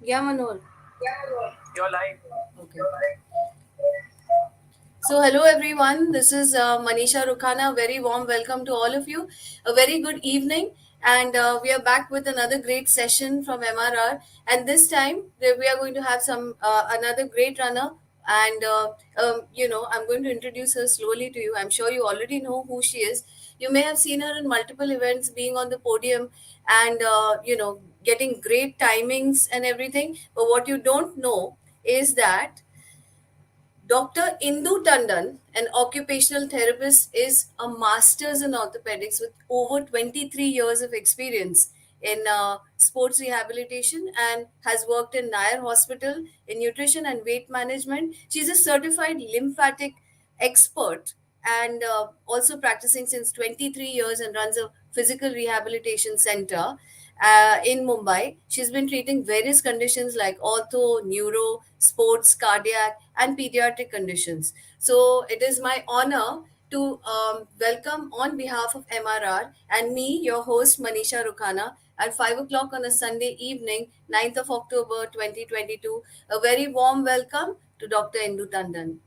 Yeah, Manoj. You're live. Okay. So, hello everyone. This is Manisha Rukhana. Very warm welcome to all of you. A very good evening, and we are back with another great session from MRR. And this time, we are going to have some another great runner. And I'm going to introduce her slowly to you. I'm sure you already know who she is. You may have seen her in multiple events, being on the podium, and getting great timings and everything. But what you don't know is that Dr. Indu Tandon, an occupational therapist, is a master's in orthopedics with over 23 years of experience in sports rehabilitation and has worked in Nair Hospital in nutrition and weight management. She's a certified lymphatic expert and also practicing since 23 years and runs a physical rehabilitation center in Mumbai. She's been treating various conditions like ortho, neuro, sports, cardiac, and pediatric conditions. So it is my honor to welcome on behalf of MRR and me, your host Manisha Rukhana, at 5 o'clock on a Sunday evening, 9th of October 2022. A very warm welcome to Dr. Indu Tandon.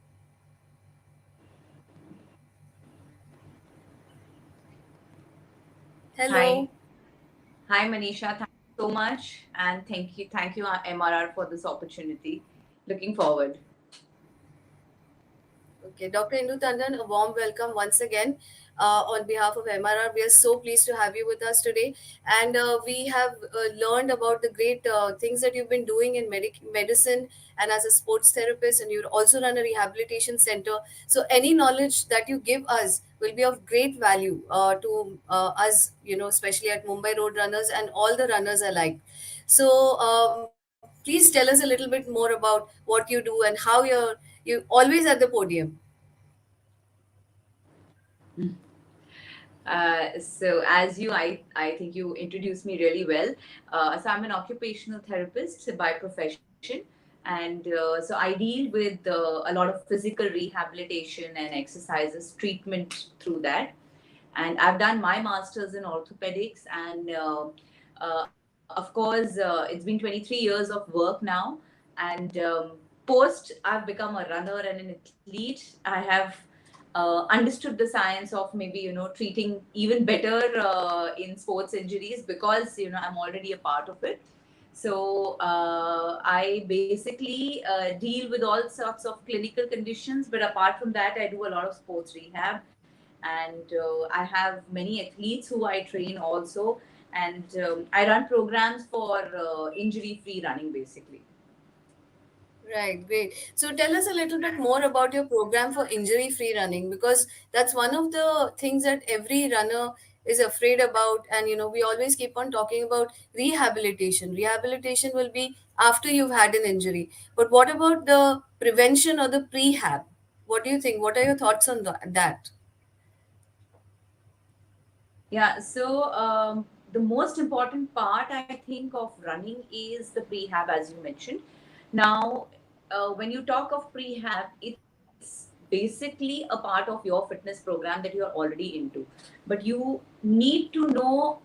Hello. Hi, hi Manisha. Thank you so much, and thank you, MRR, for this opportunity. Looking forward. Okay, Dr. Indu Tandon, a warm welcome once again on behalf of MRR. We are so pleased to have you with us today. And we have learned about the great things that you've been doing in medicine and as a sports therapist, and you also run a rehabilitation center. So, any knowledge that you give us will be of great value to us, especially at Mumbai Road Runners and all the runners alike. So, please tell us a little bit more about what you do and how you always at the podium. So, as I think you introduced me really well. So, I'm an occupational therapist by profession, and so I deal with a lot of physical rehabilitation and exercises treatment through that. And I've done my master's in orthopedics, and of course, it's been 23 years of work now. And post, I've become a runner and an athlete. I have understood the science of maybe treating even better in sports injuries, because I'm already a part of it. So I basically deal with all sorts of clinical conditions, but apart from that, I do a lot of sports rehab, and I have many athletes who I train also, and I run programs for injury-free running, basically. Right, great. So tell us a little bit more about your program for injury-free running because that's one of the things that every runner is afraid about. And we always keep on talking about rehabilitation. Rehabilitation will be after you've had an injury. But what about the prevention or the prehab? What do you think? What are your thoughts on that? Yeah, so the most important part I think of running is the prehab, as you mentioned. Now, when you talk of prehab, it's basically a part of your fitness program that you're already into. But you need to know,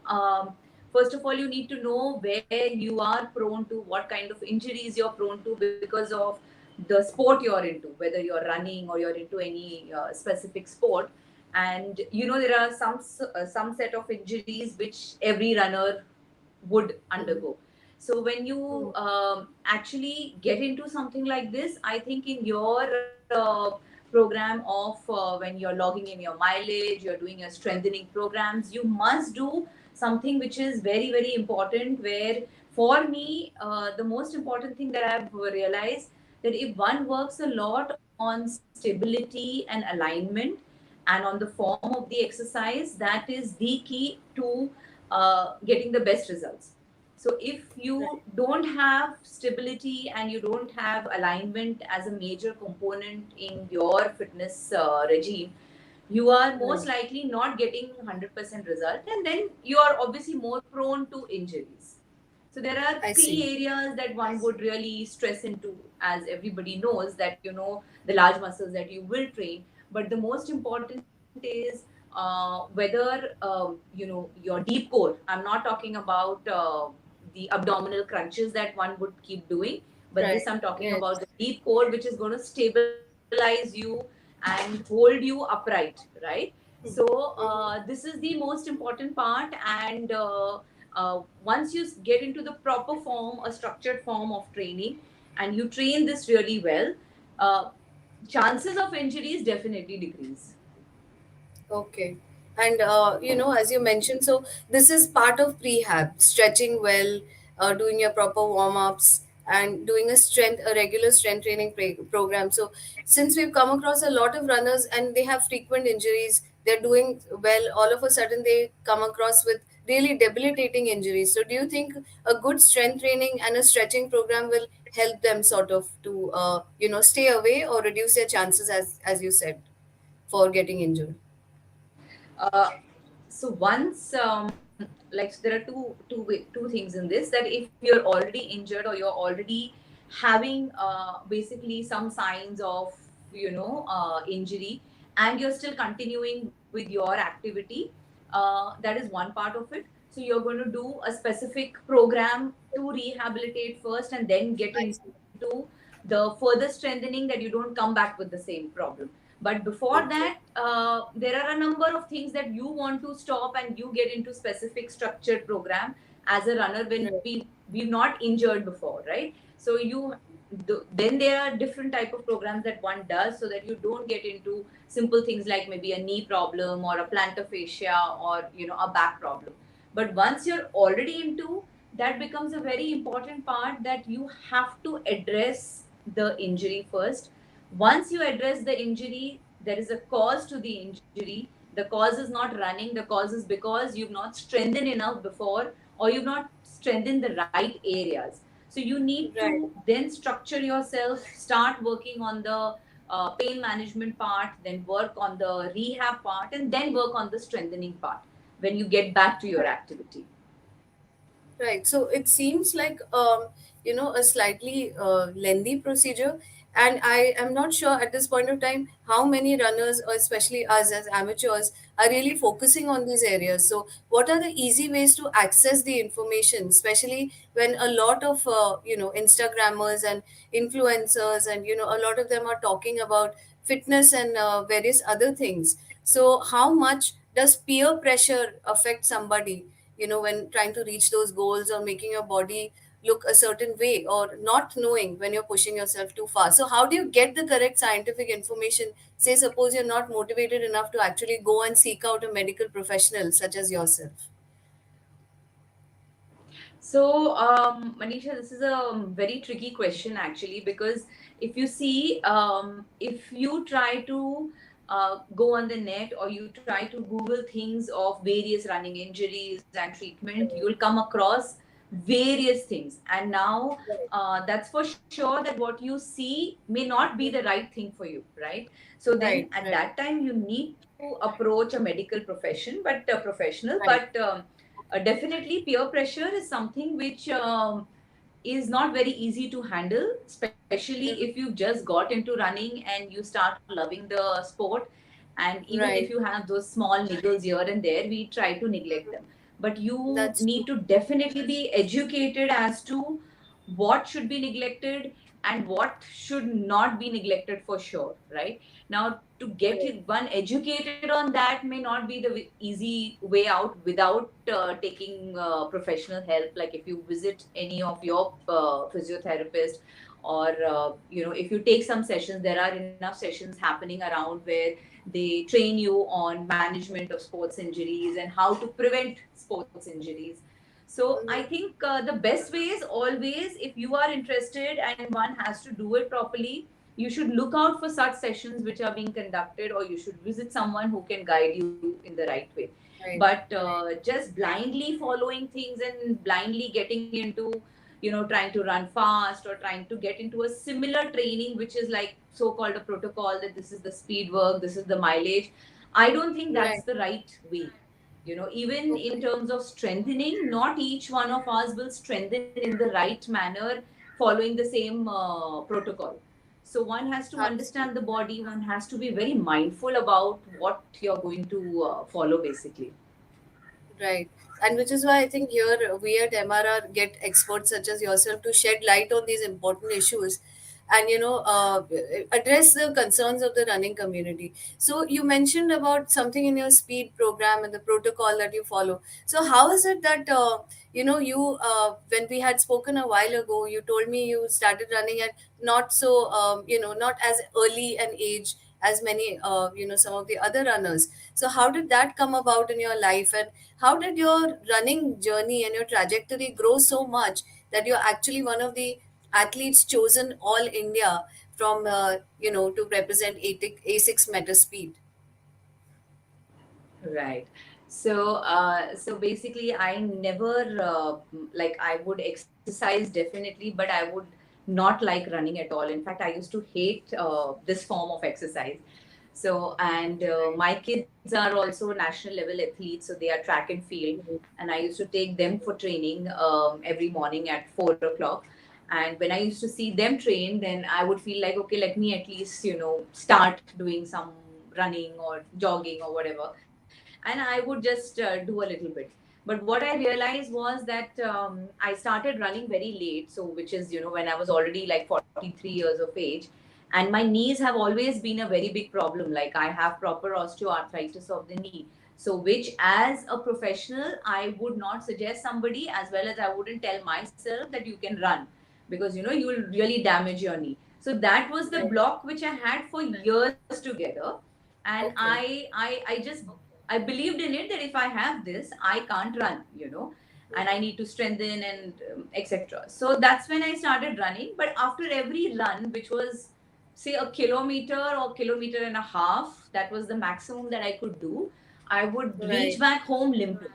first of all, you need to know where you are prone to, what kind of injuries you're prone to because of the sport you're into, whether you're running or you're into any specific sport. And there are some set of injuries which every runner would undergo. So when you actually get into something like this, I think in your program of when you're logging in your mileage, you're doing your strengthening programs, you must do something which is very, very important. Where for me, the most important thing that I've realized, that if one works a lot on stability and alignment and on the form of the exercise, that is the key to getting the best results. So if you don't have stability and you don't have alignment as a major component in your fitness regime, you are most Right. likely not getting 100% result, and then you are obviously more prone to injuries. So there are I three see. areas that one would really stress into, as everybody knows that the large muscles that you will train. But the most important is whether your deep core. I'm not talking about the abdominal crunches that one would keep doing. But this, Right. I'm talking Yes. about the deep core, which is going to stabilize you and hold you upright, right? So Mhm. this is the most important part. And once you get into the proper form, a structured form of training, and you train this really well, uh, chances of injuries definitely decrease. Okay. And as you mentioned, so this is part of prehab, stretching well, doing your proper warm-ups, and doing a regular strength training program. So since we've come across a lot of runners and they have frequent injuries, they're doing well, all of a sudden they come across with really debilitating injuries. So do you think a good strength training and a stretching program will help them sort of to stay away or reduce their chances, as you said, for getting injured? Uh, so once, like, so there are two things in this, that if you're already injured or you're already having basically some signs of injury, and you're still continuing with your activity, that is one part of it. So you're going to do a specific program to rehabilitate first, and then get I see. into the further strengthening, that you don't come back with the same problem. But before that, Okay. there are a number of things that you want to stop, and you get into specific structured program as a runner when Right. we've not injured before, right? So then there are different type of programs that one does, so that you don't get into simple things like maybe a knee problem or a plantar fascia, or a back problem. But once you're already into, that becomes a very important part, that you have to address the injury first. Once you address the injury, there is a cause to the injury. The cause is not running, the cause is because you've not strengthened enough before, or you've not strengthened the right areas. So you need Right. to then structure yourself, start working on the pain management part, then work on the rehab part, and then work on the strengthening part when you get back to your Right. activity. Right. So it seems like a slightly lengthy procedure, and I am not sure at this point of time how many runners, or especially us as amateurs, are really focusing on these areas. So what are the easy ways to access the information, especially when a lot of Instagrammers and influencers, and a lot of them are talking about fitness and various other things. So how much does peer pressure affect somebody, when trying to reach those goals, or making your body look a certain way, or not knowing when you're pushing yourself too far? So how do you get the correct scientific information? Say suppose you're not motivated enough to actually go and seek out a medical professional such as yourself. So, Manisha, this is a very tricky question actually, because if you see, if you try to go on the net, or you try to Google things of various running injuries and treatment, you'll come across various things. And now, that's for sure that what you see may not be the right thing for you, right? So then Right, at right, that time, you need to approach a medical profession, but a professional, right, but definitely, peer pressure is something which is not very easy to handle, especially if you've just got into running and you start loving the sport. And even if you right. have those small niggles here and there, we try to neglect them. But you That's need true. to definitely be educated as to what should be neglected and what should not be neglected for sure, right? Now, to get Right, one educated on that may not be the easy way out without taking professional help. Like if you visit any of your physiotherapist, or if you take some sessions, there are enough sessions happening around where they train you on management of sports injuries and how to prevent sports injuries. So I think the best way is always, if you are interested and one has to do it properly, you should look out for such sessions which are being conducted, or you should visit someone who can guide you in the right way. right, But right, just blindly following things and blindly getting into, trying to run fast, or trying to get into a similar training which is like so called a protocol, that this is the speed work, this is the mileage, I don't think that's right. the right way. Even in Okay. terms of strengthening, not each one of us will strengthen in the right manner following the same protocol. So one has to understand the Absolutely. body, one has to be very mindful about what you're going to follow basically. Right. And which is why I think here we at MRR get experts such as yourself to shed light on these important issues and, address the concerns of the running community. So you mentioned about something in your speed program and the protocol that you follow. So how is it that, when we had spoken a while ago, you told me you started running at not so, not as early an age as many, some of the other runners. So how did that come about in your life, and how did your running journey and your trajectory grow so much that you're actually one of the athletes chosen all India from, to represent ASICS METASPEED? Right. So basically, I never like I would exercise definitely, but I would not like running at all. In fact, I used to hate this form of exercise. So, and my kids are also national level athletes, so they are track and field, and I used to take them for training every morning at 4 o'clock. And when I used to see them train, then I would feel like, okay, let me at least start doing some running or jogging or whatever, and I would just do a little bit. But what I realized was that I started running very late, so which is when I was already like 43 years of age, and my knees have always been a very big problem. Like I have proper osteoarthritis of the knee, so which as a professional I would not suggest somebody, as well as I wouldn't tell myself that you can run, because you will really damage your knee. So that was the Right. block which I had for years together, and Okay. I believed in it that if I have this, I can't run, and I need to strengthen and etc. So that's when I started running. But after every run, which was say a kilometer or kilometer and a half, that was the maximum that I could do, I would reach Right. back home limping.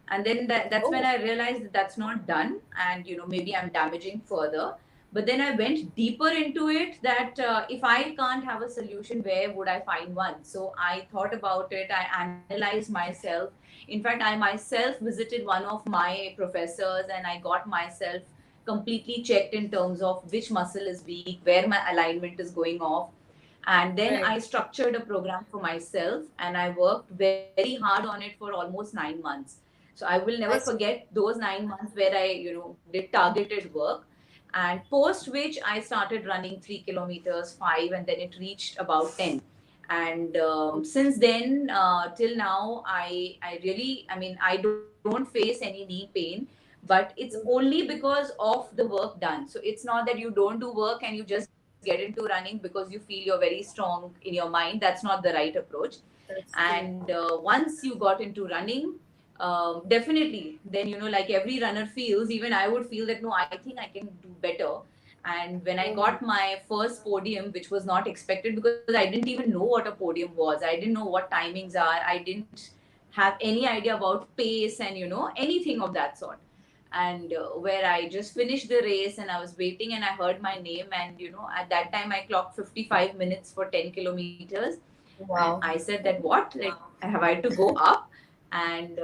And then that's when Oh, I realized that that's not done, and maybe I'm damaging further. But then I went deeper into it, that if I can't have a solution, where would I find one? So I thought about it, I analyzed myself. In fact, I myself visited one of my professors, and I got myself completely checked in terms of which muscle is weak, where my alignment is going off. And then right. I structured a program for myself, and I worked very hard on it for almost 9 months. So I will never I see. forget those 9 months where I did targeted work. And post which I started running 3 kilometers, 5, and then it reached about 10. And since then till now, I really, I mean, I don't face any knee pain, but it's only because of the work done. So it's not that you don't do work and you just get into running because you feel you're very strong in your mind. That's not the right approach. That's true. And once you got into running, definitely then like every runner feels, even I would feel that no, I think I can do better. And when I got my first podium, which was not expected, because I didn't even know what a podium was, I didn't know what timings are, I didn't have any idea about pace and anything of that sort. And where I just finished the race, and I was waiting, and I heard my name, and at that time I clocked 55 minutes for 10 kilometers. And I Wow. said that, what, like, have I to go up? And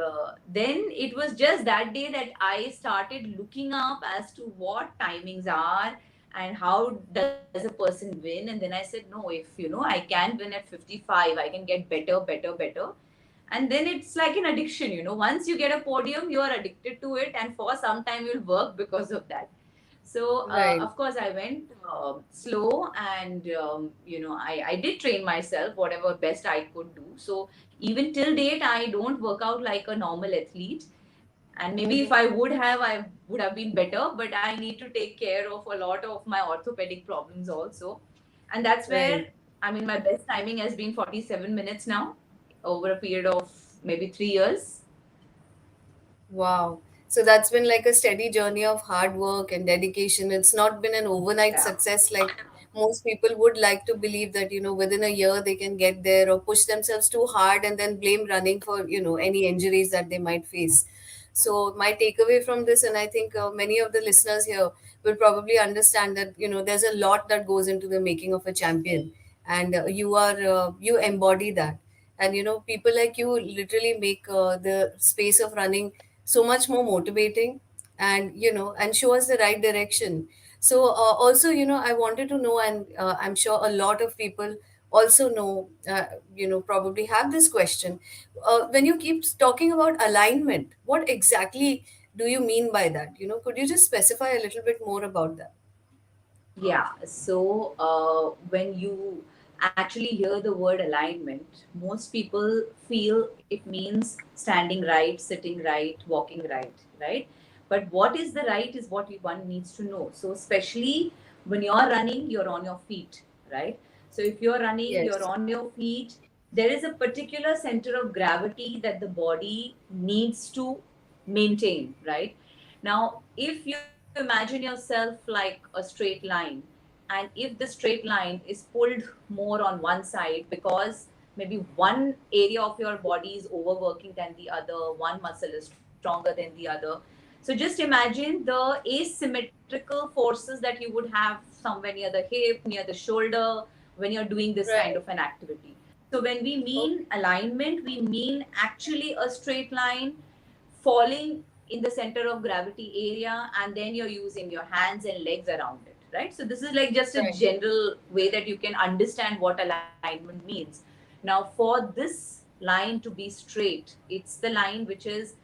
then it was just that day that I started looking up as to what timings are and how does a person win. And then I said, no, if I can win at 55, I can get better. And then it's like an addiction. Once you get a podium, you are addicted to it, and for some time you'll work because of that. So Right. of course I went slow, and I did train myself whatever best I could do. So even till date, I don't work out like a normal athlete, and maybe if I would have, I would have been better. But I need to take care of a lot of my orthopedic problems also, and that's where, Right. I mean, my best timing has been 47 minutes now, over a period of maybe 3 years. Wow. So that's been like a steady journey of hard work and dedication. It's not been an overnight Yeah. success like most people would like to believe that, within a year they can get there or push themselves too hard and then blame running for, any injuries that they might face. So my takeaway from this, and I think many of the listeners here will probably understand that, there's a lot that goes into the making of a champion, and you embody that. And people like you literally make the space of running so much more motivating, and and show us the right direction. So also, I wanted to know, and I'm sure a lot of people also know, probably have this question. When you keep talking about alignment, what exactly do you mean by that? Could you just specify a little bit more about that? Yeah, so when you actually hear the word alignment, most people feel it means standing right, sitting right, walking right, right? But what is the right is what one needs to know. So, especially when you're running, you're on your feet, right? So, if you're running, you're Yes. on your feet, there is a particular center of gravity that the body needs to maintain, right? Now, if you imagine yourself like a straight line, and if the straight line is pulled more on one side because maybe one area of your body is overworking than the other, one muscle is stronger than the other. So just imagine the asymmetrical forces that you would have somewhere near the hip, near the shoulder, when you're doing this kind of Right. an activity. So when we mean Okay. alignment, we mean actually a straight line falling in the center of gravity area, and then you're using your hands and legs around it, right? So this is like just a Right. general way that you can understand what alignment means. Now for this line to be straight, it's the line which is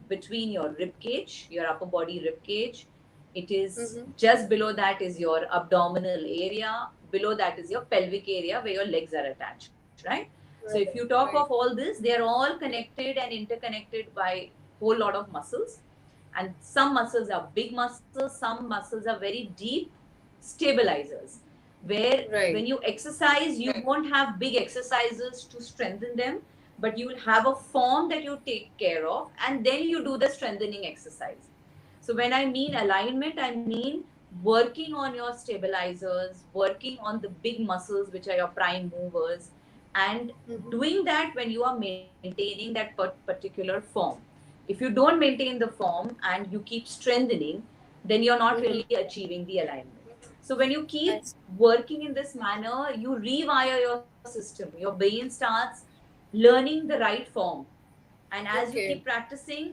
between your rib cage, your upper body rib cage. It is Mm-hmm. just below that is your abdominal area, below that is your pelvic area where your legs are attached, right? So if you Right. talk of Right. all this, they are all connected and interconnected by whole lot of muscles, and some muscles are big muscles, some muscles are very deep stabilizers, where when Right. you exercise you won't have big exercises to strengthen them, but you will have a form that you take care of and then you do the strengthening exercise. So when I mean alignment, I mean working on your stabilizers, working on the big muscles which are your prime movers, and Mm-hmm. doing that when you are maintaining that particular form. If you don't maintain the form and you keep strengthening, then you're not Mm-hmm. really achieving the alignment. So when you keep I see. working in this manner, you rewire your system. Your brain starts learning the right form. And as you keep Okay. practicing,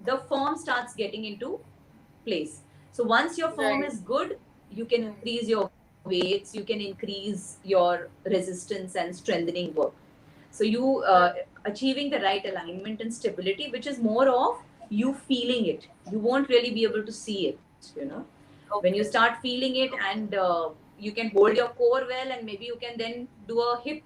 the form starts getting into place. So once your form Right. is good, you can increase your weights, you can increase your resistance and strengthening work. So you Right. achieving the right alignment and stability, which is more of you feeling it. You won't really be able to see it, when you Okay. start feeling it, and you can hold your core well, and maybe you can then do a hip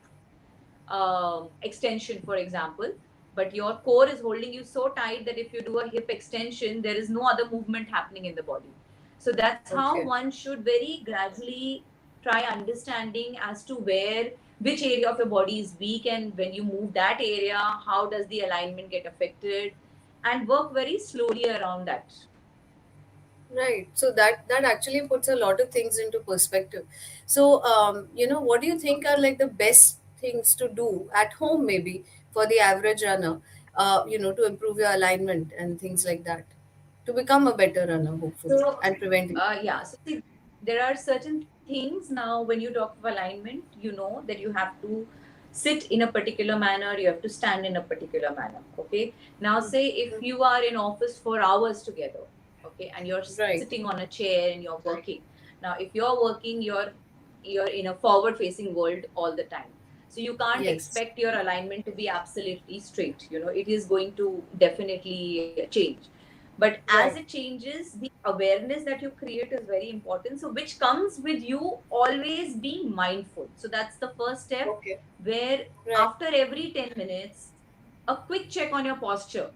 extension, for example. But your core is holding you so tight that if you do a hip extension, there is no other movement happening in the body. So that's how Okay. one should very gradually try understanding as to where which area of your body is weak, and when you move that area, how does the alignment get affected, and work very slowly around that. Right. So that actually puts a lot of things into perspective. So, what do you think are like the best things to do at home, maybe for the average runner, to improve your alignment and things like that, to become a better runner, hopefully, So, and prevent it. yeah, so see, there are certain things now when you talk of alignment, you know that you have to sit in a particular manner, you have to stand in a particular manner. Okay. Now, say if you are in office for hours together, okay, and you're Right. sitting on a chair and you're working. Now, if you're working, you're in a forward facing world all the time. So you can't Yes. expect your alignment to be absolutely straight. It is going to definitely change. But as it Right. changes, the awareness that you create is very important. So which comes with you always being mindful. So that's the first step, Okay. where Right. after every 10 minutes, a quick check on your posture,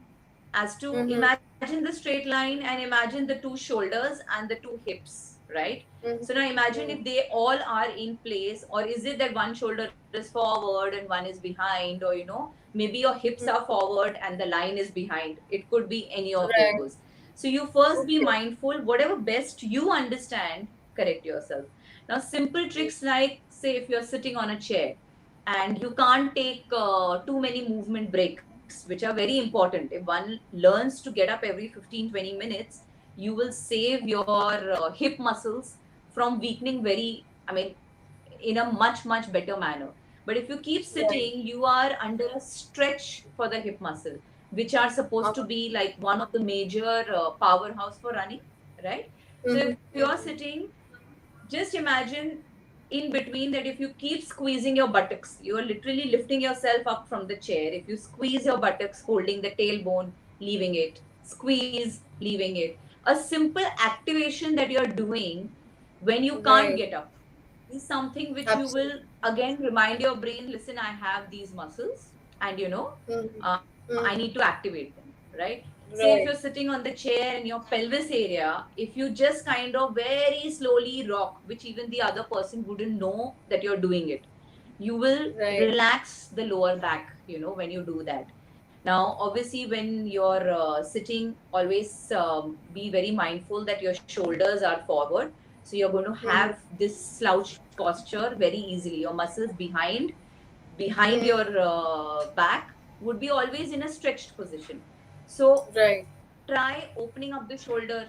as to Mm-hmm. imagine the straight line and imagine the two shoulders and the two hips, right? So now imagine Mm-hmm. if they all are in place, or is it that one shoulder is forward and one is behind, or maybe your hips are forward and the line is behind. It could be any of those. Right. So you first be Okay. mindful, whatever best you understand, correct yourself. Now simple tricks, like say if you're sitting on a chair and you can't take too many movement breaks, which are very important. If one learns to get up every 15-20 minutes, you will save your hip muscles from weakening very, I mean, in a much better manner. But if you keep Right. sitting, you are under a stretch for the hip muscle, which are supposed to Uh-huh. be like one of the major powerhouse for running, right? So if Mm-hmm. you're sitting, just imagine in between that if you keep squeezing your buttocks, you are literally lifting yourself up from the chair. If you squeeze your buttocks, holding the tailbone, leaving it, squeeze, leaving it. A simple activation that you're doing when you can't Right. get up is something which you will Absolutely. again remind your brain, listen, I have these muscles, and Mm-hmm. I need to Mm-hmm. activate them, right? Say if you're Right. sitting on the chair in your pelvis area, if you just kind of very slowly rock, which even the other person wouldn't know that you're doing it, you will Right. relax the lower back, when you do that. Now, obviously, when you're sitting, always be very mindful that your shoulders are forward. So you're going to Mm-hmm. have this slouch posture very easily. Your muscles behind Mm-hmm. your back would be always in a stretched position. So Right. try opening up the shoulder,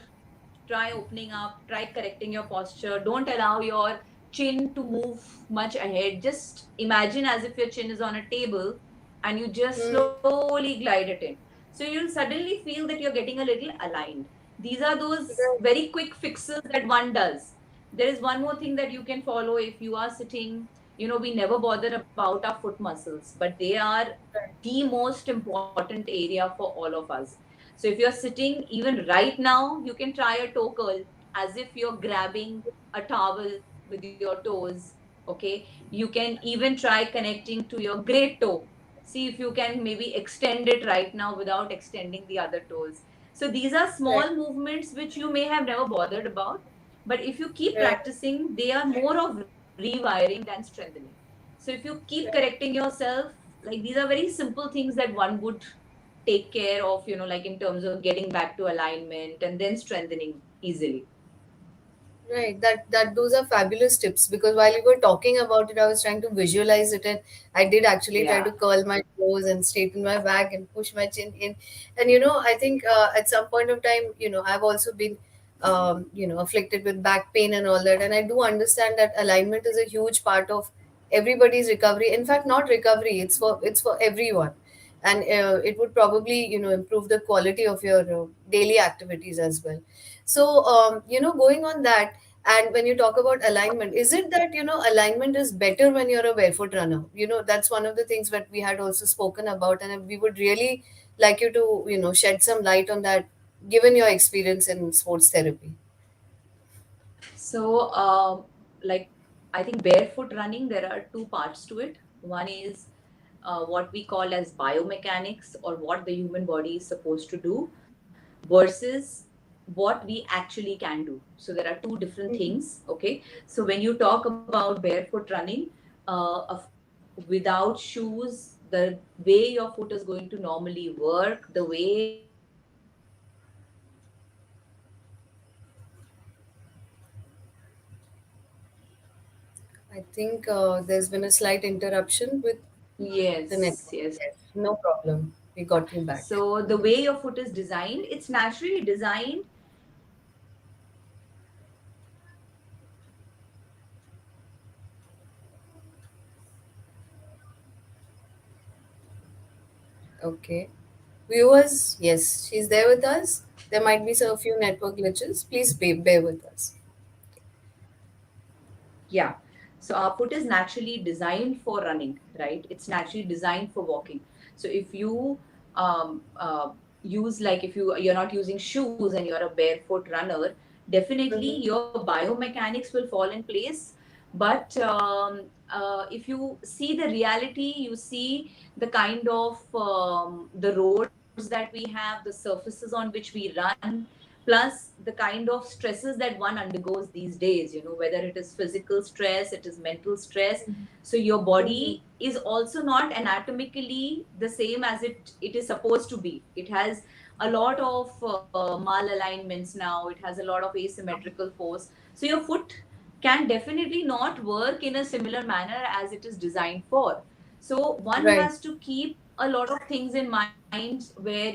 try opening up, try correcting your posture. Don't allow your chin to move much ahead. Just imagine as if your chin is on a table and you just Mm-hmm. slowly glide it in. So you'll suddenly feel that you're getting a little aligned. These are those Right. very quick fixes that one does. There is one more thing that you can follow if you are sitting. We never bother about our foot muscles, but they are Right. the most important area for all of us. So if you're sitting, even right now, you can try a toe curl as if you're grabbing a towel with your toes. Okay. You can even try connecting to your great toe. See if you can maybe extend it right now without extending the other toes. So these are Right. small movements which you may have never bothered about. But if you keep Right. practicing, they are more of rewiring than strengthening. So if you keep Right. correcting yourself, like these are very simple things that one would take care of, like in terms of getting back to alignment and then strengthening easily. Right. That those are fabulous tips because while you were talking about it, I was trying to visualize it, and I did actually try Yeah. to curl my toes and straighten my back and push my chin in. And I think at some point of time, I've also been afflicted with back pain and all that, and I do understand that alignment is a huge part of everybody's recovery. In fact, not recovery; it's for everyone, and it would probably improve the quality of your daily activities as well. So going on that, and when you talk about alignment, is it that alignment is better when you're a barefoot runner? That's one of the things that we had also spoken about, and we would really like you to shed some light on that, given your experience in sports therapy. So, like, I think barefoot running, there are two parts to it. One is what we call as biomechanics, or what the human body is supposed to do, versus what we actually can do. So there are two different Mhm. things. Okay. So when you talk about barefoot running, without shoes, the way your foot is going to normally work, the way your muscles are going to contract, is different from I think there's been a slight interruption with the Yes, network. yes. Yes, no problem. We got you back. So the way your foot is designed, it's naturally designed Okay. Viewers, yes, she's there with us. There might be a few network glitches. Please bear with us. Yeah. So our foot is naturally designed for running, right? It's naturally designed for walking. So if you use, like, if you're not using shoes and you're a barefoot runner, definitely Mm-hmm. your biomechanics will fall in place. But if you see the reality, you see the kind of the roads that we have, the surfaces on which we run, plus the kind of stresses that one undergoes these days, whether it is physical stress, it is mental stress. So your Mm-hmm. body is also not anatomically the same as it is supposed to be. It has a lot of malalignments now, it has a lot of asymmetrical force. So your foot can definitely not work in a similar manner as it is designed for. So one Right. has to keep a lot of things in mind where,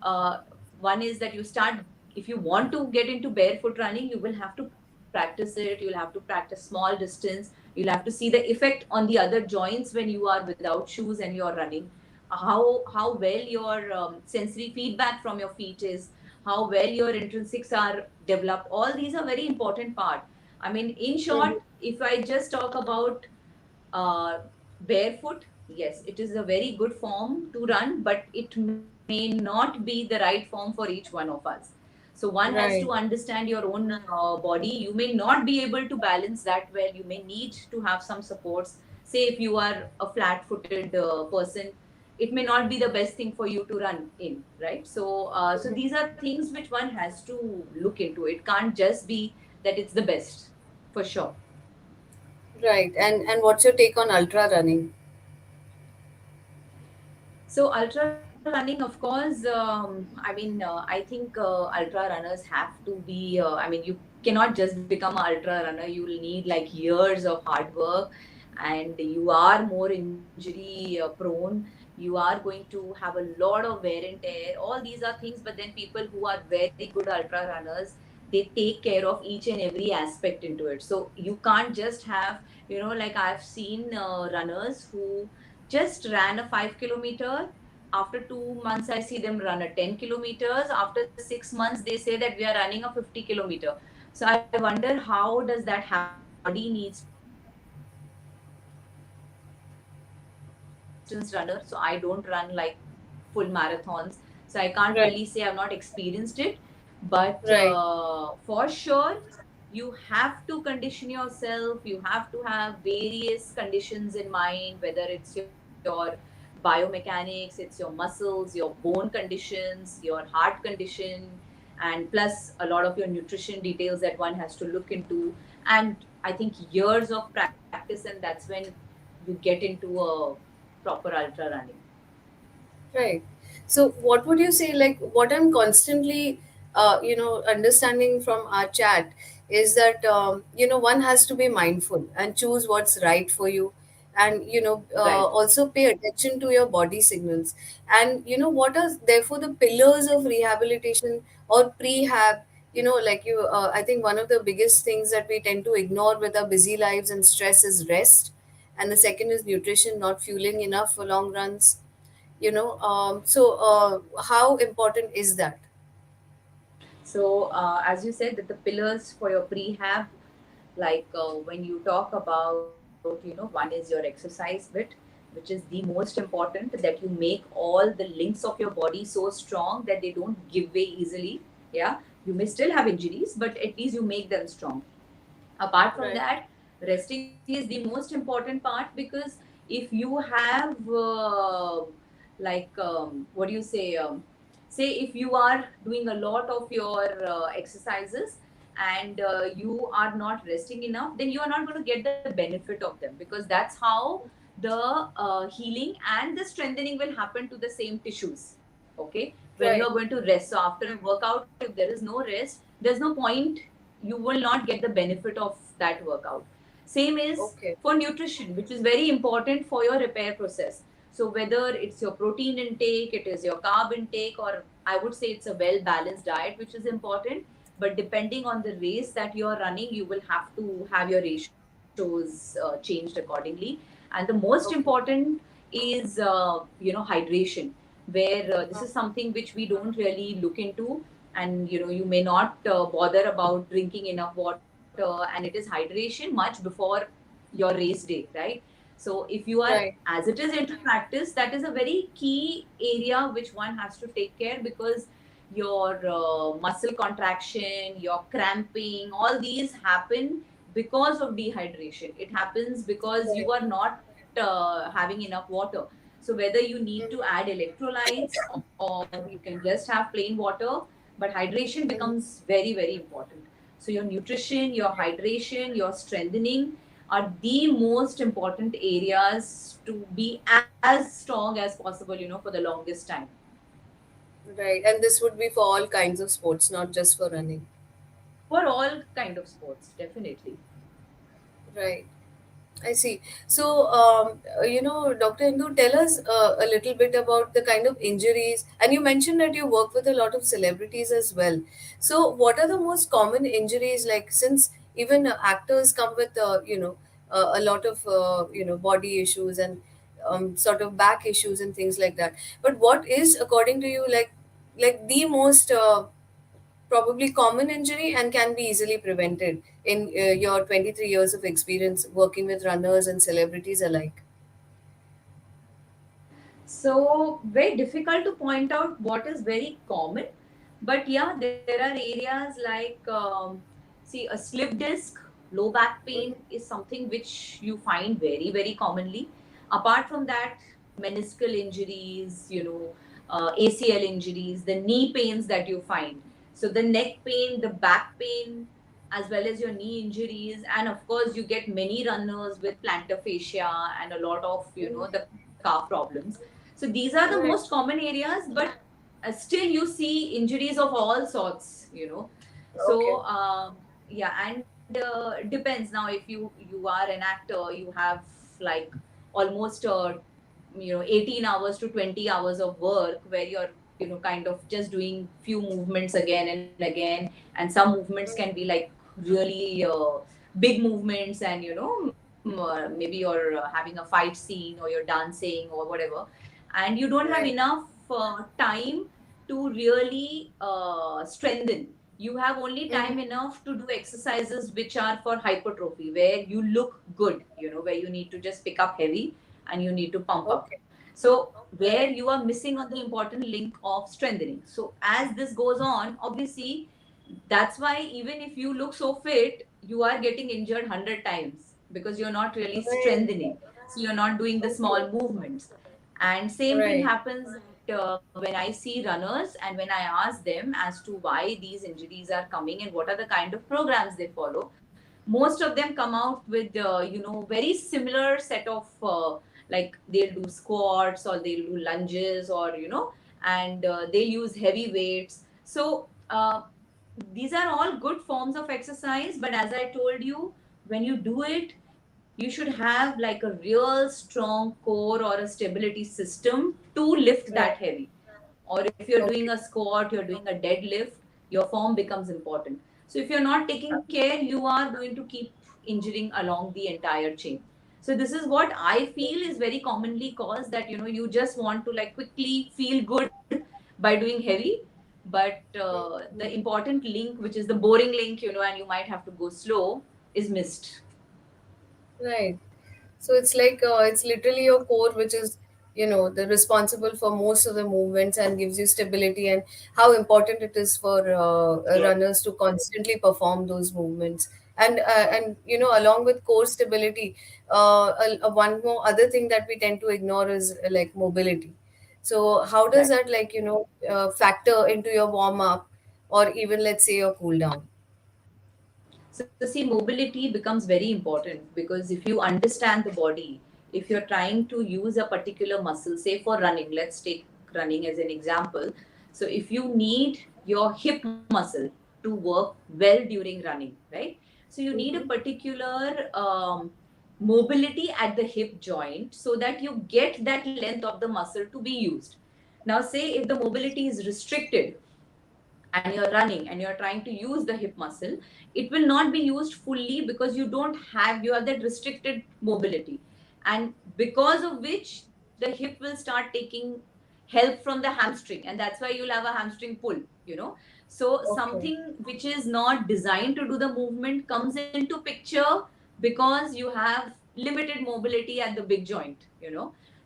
uh, one is that you start, if you want to get into barefoot running, you will have to practice it, you'll have to practice small distance, you'll have to see the effect on the other joints when you are without shoes and you're running, how well your sensory feedback from your feet is, how well your intrinsics are developed. All these are very important part. I mean, in Mm-hmm. short, if I just talk about uh, barefoot, yes, it is a very good form to run, but it may not be the right form for each one of us. So one has to Right. understand your own body. You may not be able to balance that well. You may need to have some supports. Say if you are a flat-footed person, it may not be the best thing for you to run in, right? So these are things which one has to look into. It can't just be that it's the best, for sure. Right. And what's your take on ultra running? So ultra running, of course. I think ultra runners have to be. You cannot just become an ultra runner. You will need like years of hard work, and you are more injury prone. You are going to have a lot of wear and tear. All these are things. But then people who are very good ultra runners, they take care of each and every aspect into it. So you can't just have, like I've seen runners who just ran a 5 kilometer. After 2 months, I see them run a 10 kilometers. After 6 months, they say that we are running a 50 kilometer. So I wonder how does that happen? Because body needs to recover. I'm a long distance runner, so I don't run like full marathons. So I can't Right. really say I've not experienced it. But Right. for sure, you have to condition yourself. You have to have various conditions in mind, whether it's your biomechanics, it's your muscles, your bone conditions, your heart condition, and plus a lot of your nutrition details that one has to look into. And I think years of practice, and that's when you get into a proper ultra running. Right. So, what would you say? Like, what I'm constantly, understanding from our chat is that one has to be mindful and choose what's right for you, and Right. also pay attention to your body signals. And what are therefore the pillars of rehabilitation or prehab? Like I think one of the biggest things that we tend to ignore with our busy lives and stress is rest, and the second is nutrition, not fueling enough for long runs. How important is that? So, as you said, that the pillars for your prehab, like when you talk about, one is your exercise bit, which is the most important, that you make all the links of your body so strong that they don't give way easily. Yeah, you may still have injuries, but at least you make them strong. Apart from Right. that, resting is the most important part, because if you have what do you say if you are doing a lot of your exercises, and you are not resting enough, then you are not going to get the benefit of them, because that's how the healing and the strengthening will happen to the same tissues. Okay, when you are Right. going to rest, so after a workout, if there is no rest, there's no point. You will not get the benefit of that workout. Same is Okay. for nutrition, which is very important for your repair process. So whether it's your protein intake, it is your carb intake, or I would say it's a well balanced diet, which is important. But depending on the race that you're running, you will have to have your ratios changed accordingly. And the most Okay. important is hydration, where this is something which we don't really look into. And you may not bother about drinking enough water, and it is hydration much before your race day, right? So if you are, Right. as it is into practice, that is a very key area which one has to take care, because your muscle contraction, your cramping, all these happen because of dehydration. It happens because Right. you are not having enough water. So whether you need to Mhm. add electrolytes, or you can just have plain water, but hydration Mhm. becomes very, very important. So your nutrition, your hydration, your strengthening are the most important areas to be as strong as possible, for the longest time. Right. And this would be for all kinds of sports, not just for running. For all kind of sports, definitely. Right. I see. So, Dr. Indu, tell us a little bit about the kind of injuries. And you mentioned that you work with a lot of celebrities as well. So, what are the most common injuries? Like, since even actors come with, a lot of, body issues and sort of back issues and things like that. But what is, according to you, like the most probably common injury and can be easily prevented in your 23 years of experience working with runners and celebrities alike? So very difficult to point out what is very common, but yeah, there are areas like see a slip disc, low back pain is something which you find very very commonly. Apart from that, meniscal injuries, ACL injuries, the knee pains that you find. So the neck pain, the back pain, as well as your knee injuries, and of course you get many runners with plantar fascia and a lot of the calf problems. So these are the most Right. common areas, but still you see injuries of all sorts. So Okay. yeah, and depends. Now if you are an actor, you have like almost 18 hours to 20 hours of work where you're kind of just doing few movements again and again, and some movements can be like really big movements, and maybe you're having a fight scene or you're dancing or whatever, and you don't have Right. enough time to really strengthen. You have only Mm-hmm. time enough to do exercises which are for hypertrophy, where you look good, where you need to just pick up heavy and you need to pump up. Okay. So where Right. you are missing on the important link of strengthening. So as this goes on, obviously, that's why even if you look so fit, you are getting injured 100 times because you're not really Right. strengthening. So you're not doing the Okay. small movements. And same thing Right. happens when I see runners and when I ask them as to why these injuries are coming and what are the kind of programs they follow. Most of them come out with very similar set of like they'll do squats or they'll do lunges, or and they'll use heavy weights. So these are all good forms of exercise, but as I told you, when you do it, you should have like a real strong core or a stability system to lift that Right. heavy. Or if you're doing a Okay. squat, you're doing a deadlift, your form becomes important. So if you're not taking care, you are going to keep injuring along the entire chain. So this is what I feel is very commonly caused, that you just want to like quickly feel good by doing heavy, but the important link, which is the boring link, and you might have to go slow, is missed. Right. So it's like it's literally your core, which is the responsible for most of the movements and gives you stability, and how important it is for runners to constantly perform those movements. And along with core stability, one more other thing that we tend to ignore is like mobility. So how does Right. that like factor into your warm up, or even let's say your cool down? So, see, mobility becomes very important because if you understand the body, if you're trying to use a particular muscle, say for running, let's take running as an example. So, if you need your hip muscle to work well during running, right? So, you need a Mm-hmm. particular mobility at the hip joint so that you get that length of the muscle to be used. Now, say if the mobility is restricted and you're running and you're trying to use the hip muscle, it will not be used fully because you have that restricted mobility, and because of which the hip will start taking help from the hamstring, and that's why you'll have a hamstring pull. So Okay. something which is not designed to do the movement comes into picture because you have limited mobility at the big joint.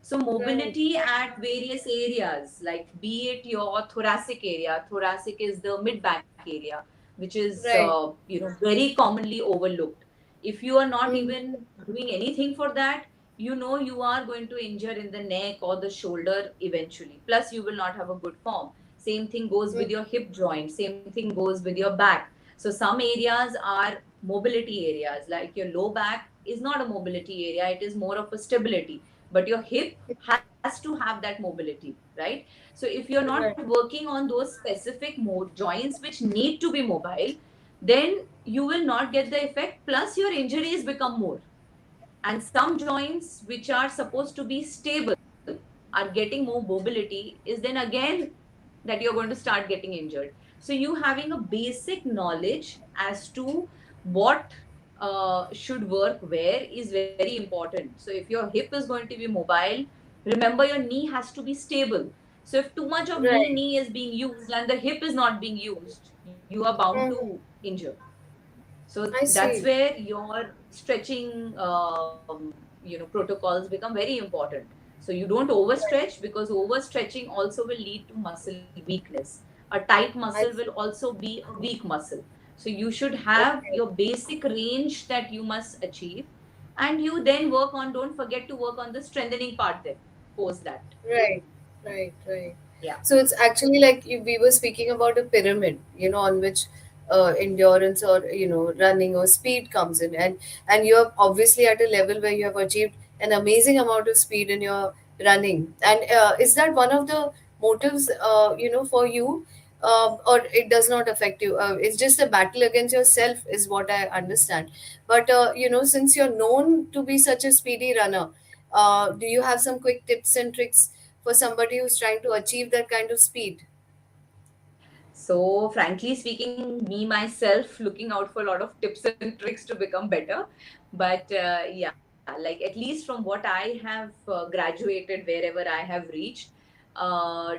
So Right. mobility at various areas, like be it your thoracic area. Thoracic is the mid back area, which is Right. very commonly overlooked. If you are not Mm-hmm. even doing anything for that, you are going to injure in the neck or the shoulder eventually. Plus, you will not have a good form. Same thing goes with your hip joint. Same thing goes with your back. So some areas are mobility areas, like your low back is not a mobility area; it is more of a stability, but your hip has to have that mobility, right? So if you're not Right. working on those specific joints which need to be mobile, then you will not get the effect, plus your injuries become more. And some joints which are supposed to be stable are getting more mobility, is then again that you're going to start getting injured. So you having a basic knowledge as to what should work where is very important. So if your hip is going to be mobile, remember your knee has to be stable. So if too much of knee Right. knee is being used and the hip is not being used, you are bound Mhm. to injure. So I that's see. where your stretching protocols become very important. So you don't overstretch, because overstretching also will lead to muscle weakness. A tight muscle I will see. also be a weak muscle. So you should have Okay. your basic range that you must achieve, and you then work on, don't forget to work on the strengthening part then post that. Right, right. Yeah. So it's actually like we were speaking about a pyramid, on which endurance or running or speed comes in, and you're obviously at a level where you have achieved an amazing amount of speed in your running. And is that one of the motives, for you, or it does not affect you? It's just a battle against yourself, is what I understand. But since you're known to be such a speedy runner, do you have some quick tips and tricks for somebody who's trying to achieve that kind of speed? So, frankly speaking, me myself looking out for a lot of tips and tricks to become better. But yeah, like at least from what I have graduated, wherever I have reached,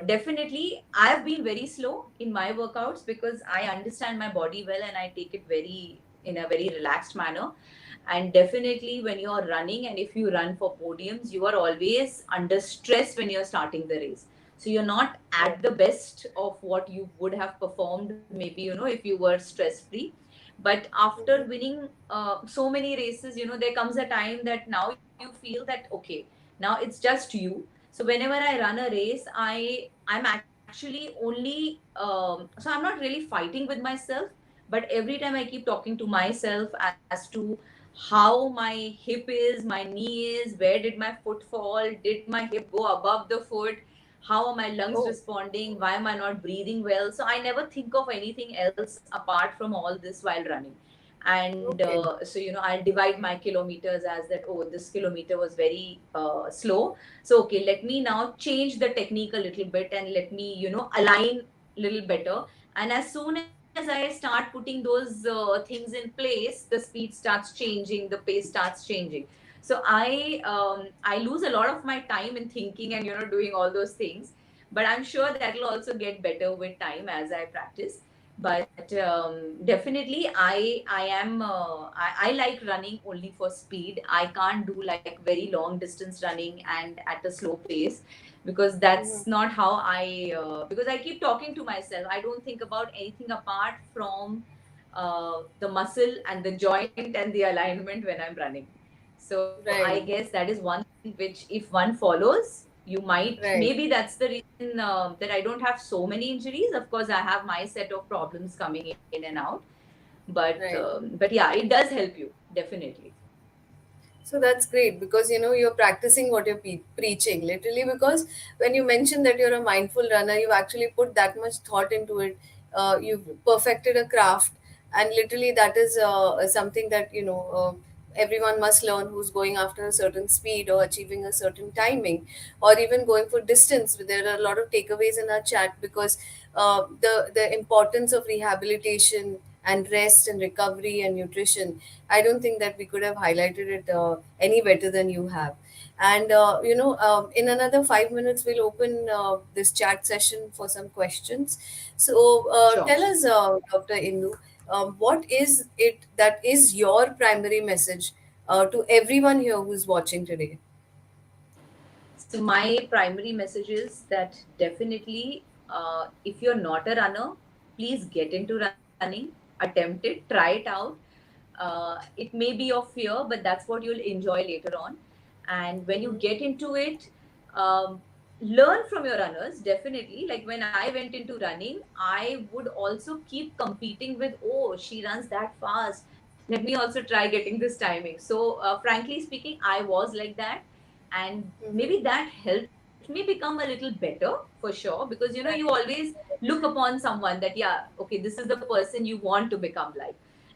definitely I have been very slow in my workouts because I understand my body well and I take it very in a very relaxed manner. And definitely when you're running, and if you run for podiums, you are always under stress when you're starting the race. So you're not Right. at the best of what you would have performed, maybe, if you were stress free. But after Mhm. winning so many races, there comes a time that now you feel that, okay, now it's just you. So whenever I run a race, I'm actually only so I'm not really fighting with myself, but every time I keep talking to myself as to how my hip is, my knee is, where did my foot fall, did my hip go above the foot, how are my lungs Oh, responding, why am I not breathing well. So I never think of anything else apart from all this while running. And okay. so I'll divide my kilometers as that, oh, this kilometer was very slow, so okay, let me now change the technique a little bit and let me align little better. And as soon as I start putting those things in place, the speed starts changing, the pace starts changing. So I lose a lot of my time in thinking and doing all those things. But I'm sure that'll also get better with time as I practice. But definitely I am I like running only for speed. I can't do like very long distance running and at a slow pace, because Mhm. that's not how I because I keep talking to myself. I don't think about anything apart from the muscle and the joint and the alignment when I'm running. So I Right, guess that is one thing which, if one follows, you might, right, maybe that's the reason that I don't have so many injuries. Of course, I have my set of problems coming in and out, right. but yeah, it does help you definitely. So that's great because you're practicing what you're preaching, literally. Because when you mention that you're a mindful runner, you've actually put that much thought into it. You've perfected a craft, and literally that is something that everyone must learn who's going after a certain speed or achieving a certain timing, or even going for distance. There are a lot of takeaways in our chat because the importance of rehabilitation and rest and recovery and nutrition. I don't think that we could have highlighted it any better than you have. And in another 5 minutes, we'll open this chat session for some questions. So Sure. tell us, Dr. Indu, what is it that is your primary message to everyone here who's watching today? So my primary message is that definitely, if you're not a runner, please get into running, attempt it, try it out. It may be of fear, but that's what you'll enjoy later on. And when you Mhm. get into it, um, learn from your runners. Definitely, like when I went into running, I would also keep competing with, oh, she runs that fast, let me also try getting this timing. So frankly speaking, I was like that. And Mhm. maybe that helped me become a little better, for sure, because you Right, always look upon someone that, yeah, okay, this is the person you want to become like.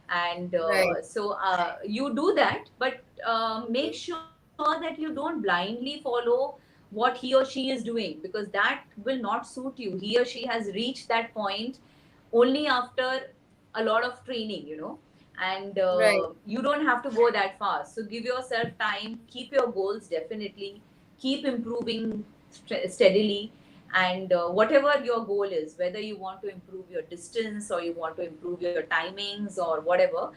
And right. so you do that, but make Mhm. sure that you don't blindly follow what he or she is doing, because that will not suit you. He or she has reached that point only after a lot of training, and Right, you don't have to go that fast. So give yourself time, keep your goals, definitely keep improving steadily. And whatever your goal is, whether you want to improve your distance or you want to improve your timings or whatever,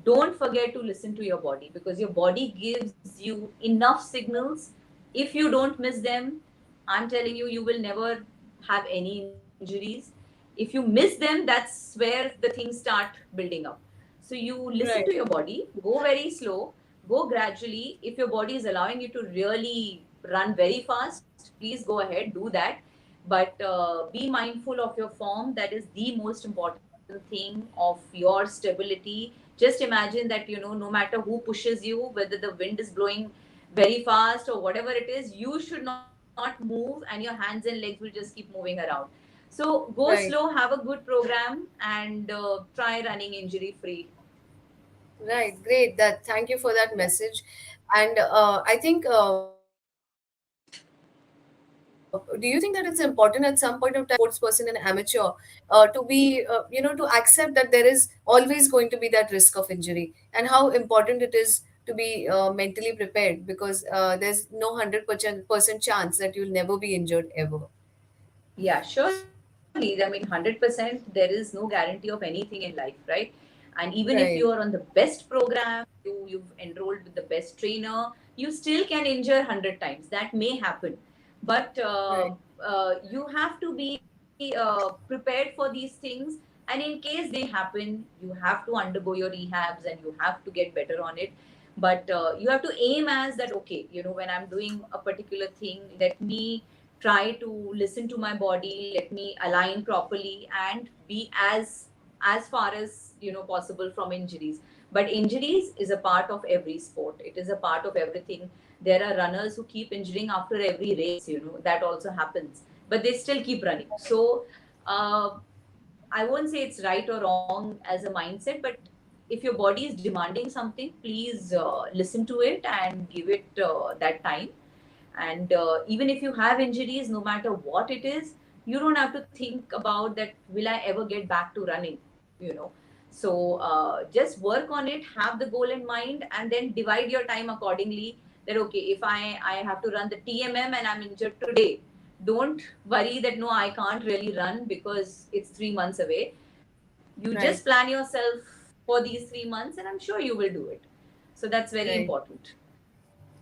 don't forget to listen to your body, because your body gives you enough signals. If you don't miss them, I'm telling you, you will never have any injuries. If you miss them, that's where the things start building up. So you listen to Right. your body, go very slow, go gradually. If your body is allowing you to really run very fast, please go ahead, do that. But be mindful of your form. That is the most important thing of your stability. Just imagine that, no matter who pushes you, whether the wind is blowing very fast or whatever it is, you should not move, and your hands and legs will just keep moving around. So go slow, Right. have a good program, and try running injury free. Right. Great. That. Thank you for that message. And I think, do you think that it's important at some point of time for a sports person and amateur to be, to accept that there is always going to be that risk of injury, and how important it is to be mentally prepared, because there's no 100% chance that you'll never be injured ever. Yeah, surely. I mean, 100%, there is no guarantee of anything in life, right? And even if you are Right. on the best program, you've enrolled with the best trainer, you still can injure 100 times. That may happen. But Right. you have to be prepared for these things. And in case they happen, you have to undergo your rehabs and you have to get better on it. But you have to aim as that, okay, when I'm doing a particular thing, let me try to listen to my body, let me align properly and be as far as possible from injuries. But injuries is a part of every sport, it is a part of everything. There are runners who keep injuring after every race, that also happens, but they still keep running. So I won't say it's right or wrong as a mindset, but if your body is demanding something, please listen to it and give it that time. And even if you have injuries, no matter what it is, you don't have to think about that, will I ever get back to running. So just work on it, have the goal in mind, and then divide your time accordingly. That, okay, if I have to run the TMM and I'm injured today, don't worry that, no, I can't really run because it's 3 months away. You just plan Right. yourself for these 3 months, and I'm sure you will do it. So that's very Right. important.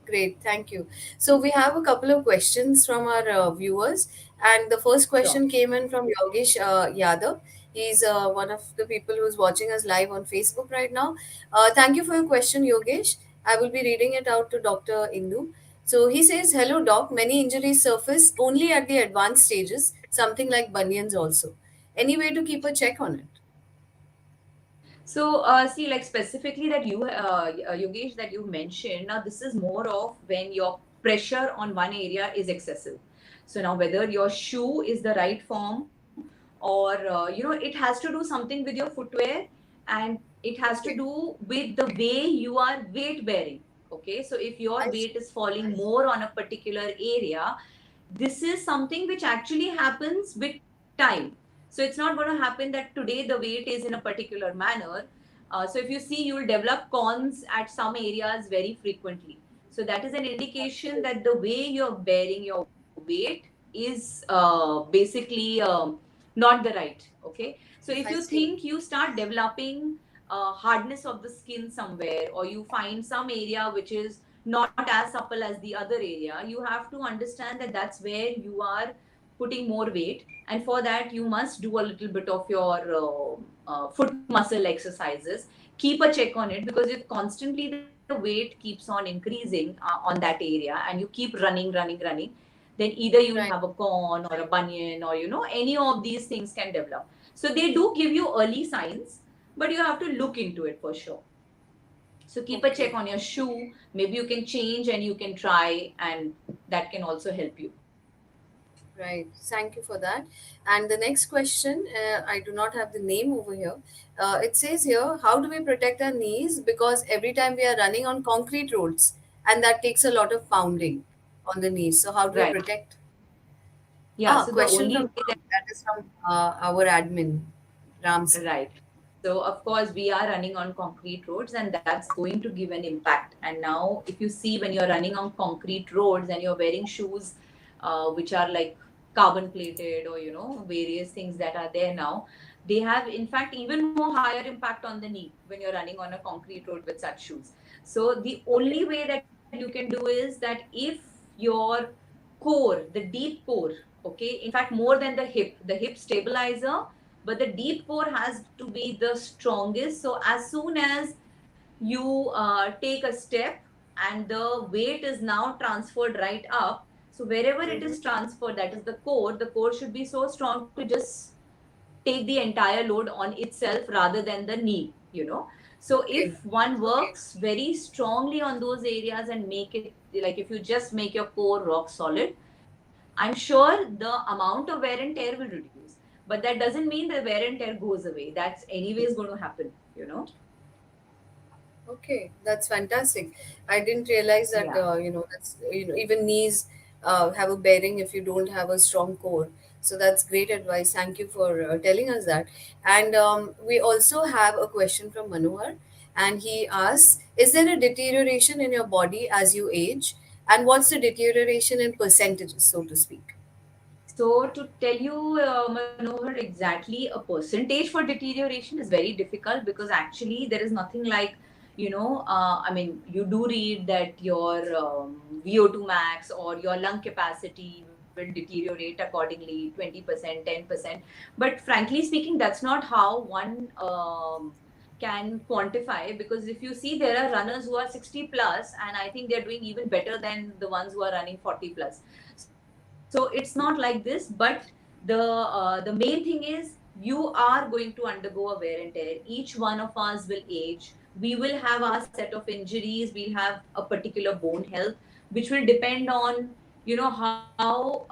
Great, thank you. So we have a couple of questions from our viewers, and the first Sure. question came in from Yogesh Yadav. He's one of the people who's watching us live on Facebook right now. Thank you for your question, Yogesh. I will be reading it out to Dr. Indu. So he says, "Hello, doc. Many injuries surface only at the advanced stages, something like bunions also. Any way to keep a check on it?" So, see, like specifically that Yogesh, that you mentioned, now this is more of when your pressure on one area is excessive. So now whether your shoe is the right form, or, it has to do something with your footwear, and it has to Okay, do with the way you are weight bearing. Okay, so if your I weight see. is falling more on a particular area, this is something which actually happens with time. So it's not going to happen that today the weight is in a particular manner. So if you see, you will develop cons at some areas very frequently. So that is an indication that the way you're bearing your weight is basically not the right. Okay. So if you I see. think you start developing hardness of the skin somewhere, or you find some area which is not as supple as the other area, you have to understand that that's where you are putting more weight. And for that, you must do a little bit of your foot muscle exercises. Keep a check on it, because if constantly the weight keeps on increasing on that area, and you keep running, then either you will have Right. a con or a bunion, or any of these things can develop. So they do give you early signs, but you have to look into it for sure. So keep a check Okay. on your shoe. Maybe you can change and you can try, and that can also help you. Right. Thank you for that. And the next question, I do not have the name over here. It says here, how do we protect our knees? Because every time we are running on concrete roads, and that takes a lot of pounding on the knees. So how do we Right. protect? Yeah. Ah, So the question from only way Ram. That is from our admin, Ram sir. right. So of course we are running on concrete roads, and that's going to give an impact. And now, if you see, when you're running on concrete roads and you're wearing shoes which are like carbon plated, or various things that are there now, they have in fact even more higher impact on the knee when you're running on a concrete road with such shoes. So the only way that you can do is that if your core, the deep core, okay, in fact more than the hip stabilizer, but the deep core has to be the strongest. So as soon as you take a step and the weight is now transferred right up, so wherever it is transferred, that is the core should be so strong to just take the entire load on itself rather than the knee. So Okay. if one works very strongly on those areas and make it, like if you just make your core rock solid, I'm sure the amount of wear and tear will reduce, but that doesn't mean the wear and tear goes away. That's anyways going to happen. Okay, that's fantastic. I didn't realize that Yeah. that's even knees have a bearing if you don't have a strong core. So that's great advice. Thank you for telling us that. And we also have a question from Manohar, and he asks, "Is there a deterioration in your body as you age, and what's the deterioration in percentages, so to speak?" So to tell you, Manohar, exactly a percentage for deterioration is very difficult, because actually there is nothing like, I mean, you do read that your VO2 max or your lung capacity will deteriorate accordingly, 20%, 10%. But frankly speaking, that's not how one can quantify, because if you see, there are runners who are 60 plus, and I think they're doing even better than the ones who are running 40 plus. So it's not like this, but the main thing is you are going to undergo a wear and tear. Each one of us will age. We will have our set of injuries. We'll have a particular bone health, which will depend on how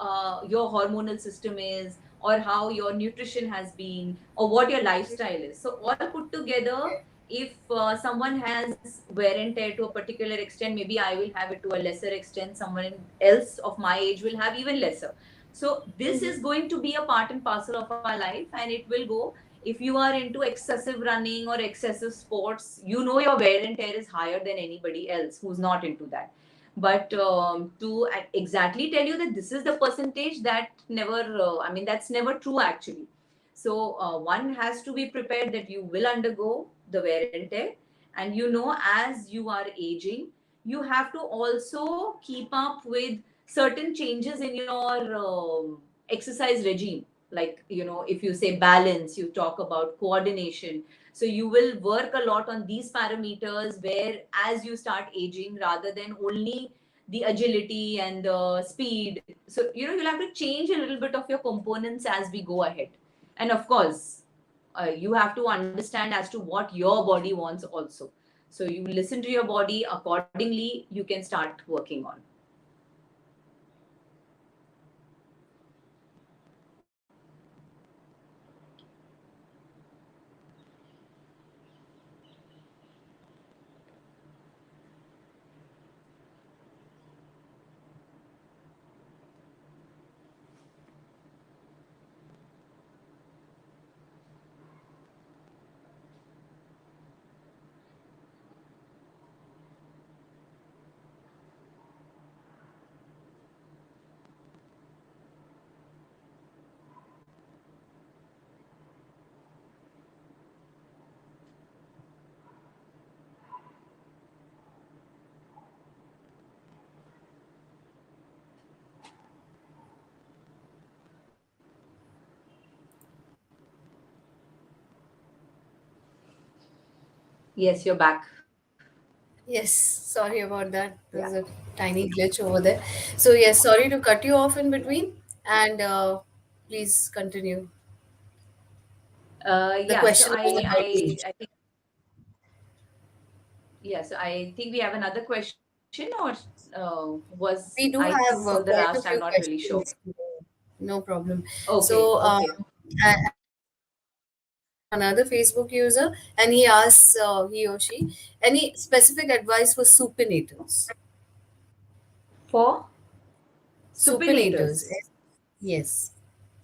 your hormonal system is, or how your nutrition has been, or what your lifestyle is. So all put together, if someone has wear and tear to a particular extent, maybe I will have it to a lesser extent, someone else of my age will have even lesser. So this is going to be a part and parcel of our life, and it will go. If you are into excessive running or excessive sports, your wear and tear is higher than anybody else who's not into that. But to exactly tell you that this is the percentage, that never, I mean, that's never true actually. So one has to be prepared that you will undergo the wear and tear, and as you are aging, you have to also keep up with certain changes in your exercise regime. Like, if you say balance, you talk about coordination. So you will work a lot on these parameters, where as you start aging, rather than only the agility and the speed, so you'll have to change a little bit of your components as we go ahead. And of course, you have to understand as to what your body wants also. So you listen to your body accordingly, you can start working on. Yes, you're back. Yes, sorry about that. Yeah. There's a tiny glitch over there. So, yes, sorry to cut you off in between, and please continue. The Yeah. So question was about age. I think, yeah. So I think we have another question, or was I We do took from the have last? I'm quite a not few really sure. questions. No problem. Okay. So, Okay. and we have a question from another Facebook user, and he asks, he or she, any specific advice for supinators? For Supinators. supinators. Yes.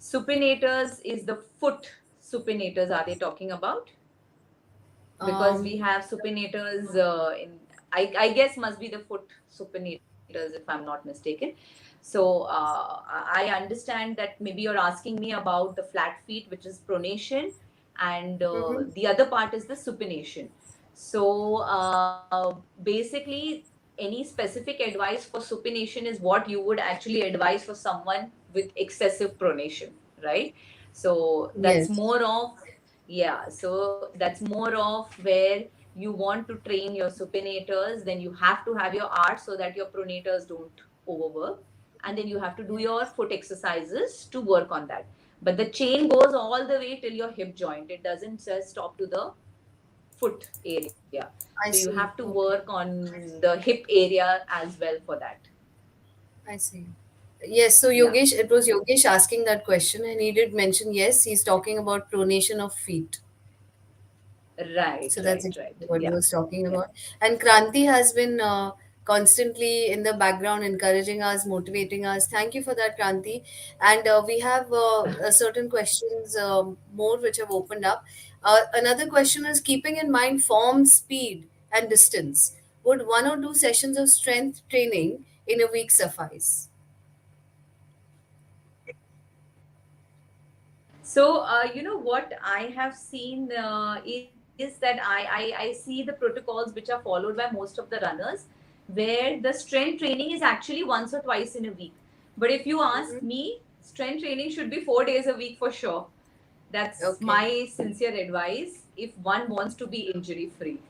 Supinators is the foot supinators. Are they talking about? Because we Um, have supinators in. I guess must be the foot supinators. if I'm not mistaken. So I understand that maybe you're asking me about the flat feet, which is pronation, and Mm-hmm. the other part is the supination. So basically, any specific advice for supination is what you would actually advise for someone with excessive pronation, right? So that's Yes, more of, yeah, so that's more of where you want to train your supinators, then you have to have your art so that your pronators don't overwork, and then you have to do your foot exercises to work on that. But the chain goes all the way till your hip joint, it doesn't just stop to the foot area. So you I have to see. work Okay, on the hip area as well for that. I see. Yes, so Yeah. Yogesh, it was Yogesh asking that question, and he did mention yes, he's talking about pronation of feet. Right, So that's right, exactly right. what he Yeah. was talking Yeah. about. And Kranti has been constantly in the background, encouraging us, motivating us. Thank you for that, Kranti. And we have certain questions more which have opened up. Another question is keeping in mind form, speed, and distance. Would 1 or 2 sessions of strength training in a week suffice? So, what I have seen is that I see the protocols which are followed by most of the runners, where the strength training is actually once or twice in a week. But if you ask Mm-hmm. me, strength training should be 4 days a week for sure. That's Okay. my sincere advice if one wants to be injury free.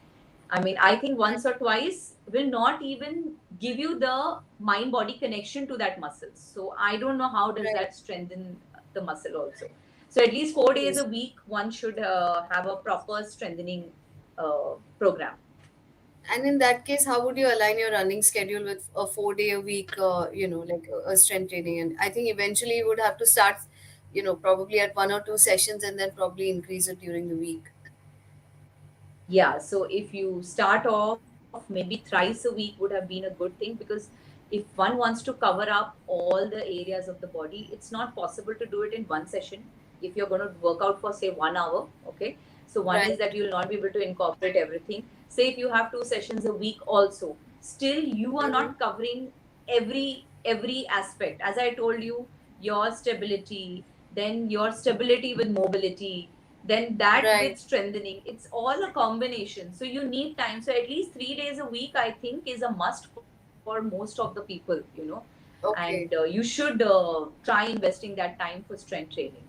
I mean, I think Right. once or twice will not even give you the mind body connection to that muscle. So I don't know how does Right. that strengthen the muscle also. So at least 4 days a Yes. week, one should have a proper strengthening program. And in that case, how would you align your running schedule with a 4 day a week, like a strength training? And I think eventually you would have to start, probably at 1 or 2 sessions and then probably increase it during the week. Yeah, so if you start off maybe thrice a week would have been a good thing, because if one wants to cover up all the areas of the body, it's not possible to do it in one session. If you're going to work out for say 1 hour, okay, so one is Right. that you'll not be able to incorporate everything. Say if you have 2 sessions a week also, still you are Mm-hmm. not covering every aspect. As I told you, your stability, then your stability with mobility, then that Right. with strengthening, it's all a combination, so you need time. So at least 3 days a week I think is a must for most of the people, and Okay. you should try investing that time for strength training.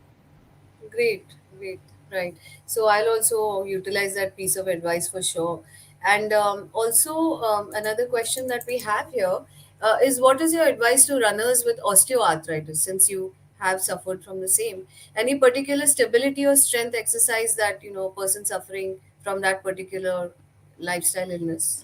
Great, great, right. So I'll also utilize that piece of advice for sure. And also, another question that we have here is what is your advice to runners with osteoarthritis since you have suffered from the same? Any particular stability or strength exercise that, a person suffering from that particular lifestyle illness?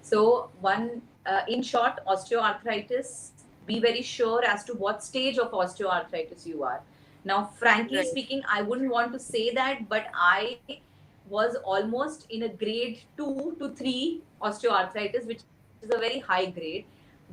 So, one, in short, osteoarthritis, be very sure as to what stage of osteoarthritis you are. Now, frankly Right. speaking, I wouldn't want to say that, but I was almost in a grade 2 to 3 osteoarthritis, which is a very high grade,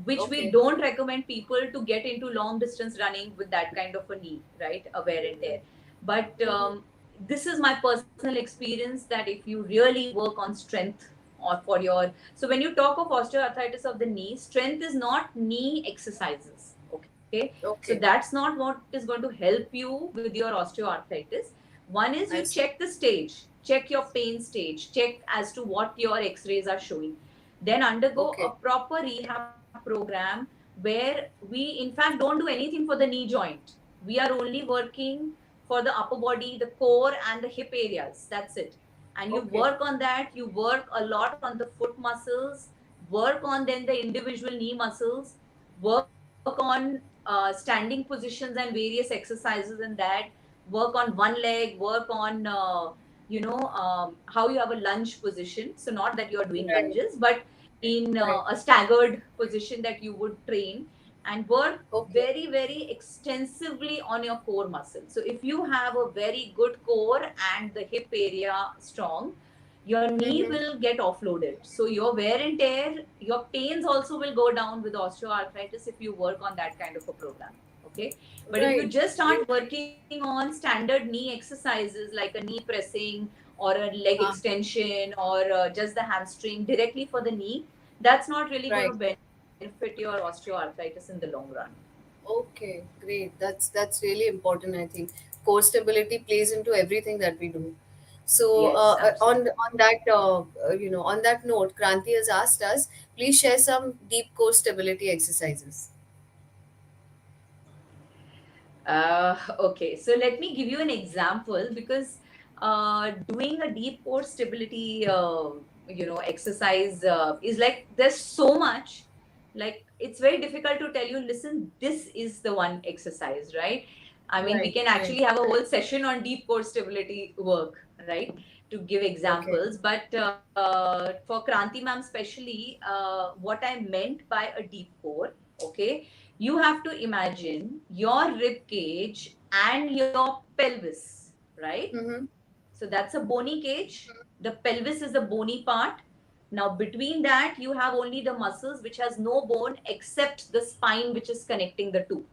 which we don't Okay. recommend people to get into long distance running with that kind of a knee, right? A wear and tear. But Mm-hmm. this is my personal experience that if you really work on strength or for your, so when you talk of osteoarthritis of the knee, strength is not knee exercises, okay? So Okay. that's not what is going to help you with your osteoarthritis. One is you I check see. the stage, check your pain stage, check as to what your x-rays are showing, then undergo a Okay. proper rehab program where we in fact don't do anything for the knee joint. We are only working for the upper body, the core and the hip areas, that's it. And you Okay. work on that, you work a lot on the foot muscles, work on then the individual knee muscles, work on standing positions and various exercises in that, work on one leg, work on how you have a lunge position, so not that you are doing Right. lunges, but in Right. a staggered position that you would train, and work Okay. very extensively on your core muscle. So if you have a very good core and the hip area strong, your knee Mm-hmm. will get offloaded, so your wear and tear, your pains also will go down with osteoarthritis if you work on that kind of a program, okay? But if you Right. just start Great. working on standard knee exercises like a knee pressing or a leg Ah, extension or just the hamstring directly for the knee, that's not really going to right. benefit benefit your osteoarthritis in the long run. Okay, great. That's really important. I think core stability plays into everything that we do. So Yes, on that on that note, Kranti has asked us, please share some deep core stability exercises. Okay, so let me give you an example because doing a deep core stability, exercise is like there's so much. Like it's very difficult to tell you, listen, this is the one exercise, right? I mean, we Right, can right. actually have a whole session on deep core stability work, right? To give Okay. examples. But for Kranti ma'am, especially, what I meant by a deep core, okay, you have to imagine your rib cage and your pelvis, right? Mm-hmm. So that's a bony cage. The pelvis is the bony part. Now between that you have only the muscles which has no bone except the spine which is connecting the two,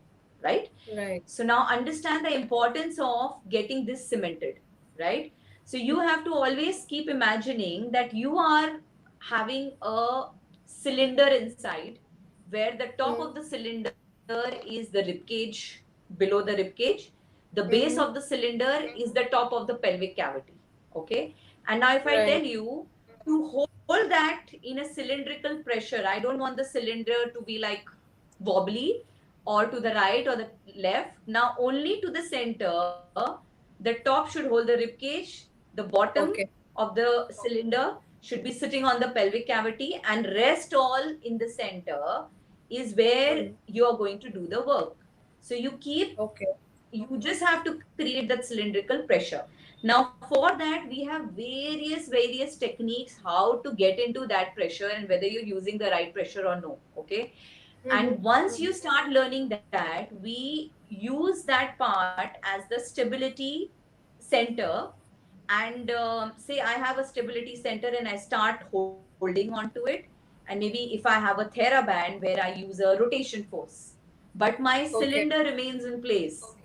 right? Right. So now understand the importance of getting this cemented, right? So you have to always keep imagining that you are having a cylinder inside where the top Mm-hmm. of the cylinder is the rib cage, below the rib cage. The base of the Mm-hmm. cylinder is the top of the pelvic cavity. Okay. And now, if I tell Right. you to hold that in a cylindrical pressure, I don't want the cylinder to be like wobbly or to the right or the left. Now, only to the center, the top should hold the rib cage, the bottom Okay. of the cylinder should be sitting on the pelvic cavity, and rest all in the center is where Mm. you are going to do the work. So Okay. you just have to create that cylindrical pressure. Now for that we have various techniques how to get into that pressure and whether you're using the right pressure or no. Okay. Mm-hmm. And once Mm-hmm. you start learning that, we use that part as the stability center. And say I have a stability center and I start holding onto it, and maybe if I have a TheraBand where I use a rotation force, but my cylinder Okay. remains in place,